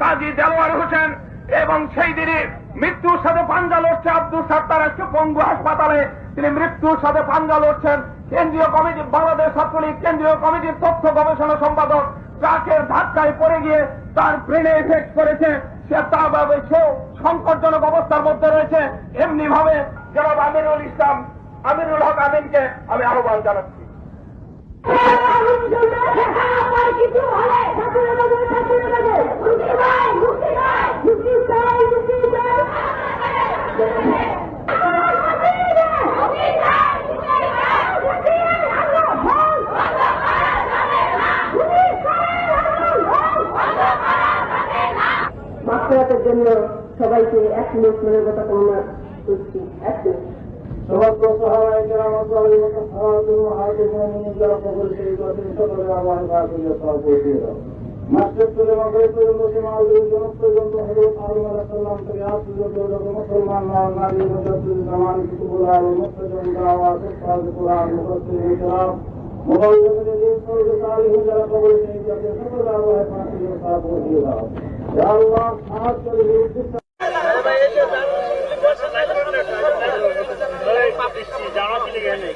কাজী দেলোয়ার হোসেন এবং সেই দিনই মৃত্যুর সাথে পাঞ্জা লড়ছে আব্দুল সাত্তার আজকে পঙ্গু হাসপাতালে, তিনি মৃত্যুর সাথে পাঞ্জা লড়ছেন। কেন্দ্রীয় কমিটি বাংলাদেশ ছাত্রলীগ কেন্দ্রীয় কমিটির তথ্য গবেষণা সম্পাদক ট্রাকের ধাক্কায় পড়ে গিয়ে তার ব্রেনে এফেক্ট করেছে, সেও সংকটজনক অবস্থার মধ্যে রয়েছে। এমনি ভাবে জনাব আমিরুল হক আমিনকে আমি আহ্বান জানাচ্ছি। মাত্রাতের জন্য সবাইকে 1 মিনিট মনের কথা কামনা করছি। 1 মিনিট। সমস্ত সহায় যারা মাস্টার তুলে মাকে পর্যন্ত সীমাউদ্দিন জনক পর্যন্ত হজরত আদম আলাইহিস সালাম থেকে আজ পর্যন্ত মুসলমান নারী মুজাদ্দিদ জামান কিতাবুল্লাহ মুস্তাজাব দাওয়াত সাদ কুরআন মুফাসসির ইসলাম মুবাল্লিগিন সর্ব সালিহিন যারা কবর থেকে যাদের সকল আল্লাহ পাকের সাথ দিয়ে দাও। ইয়া আল্লাহ সাহায্য করে জানা কি লেগে নেই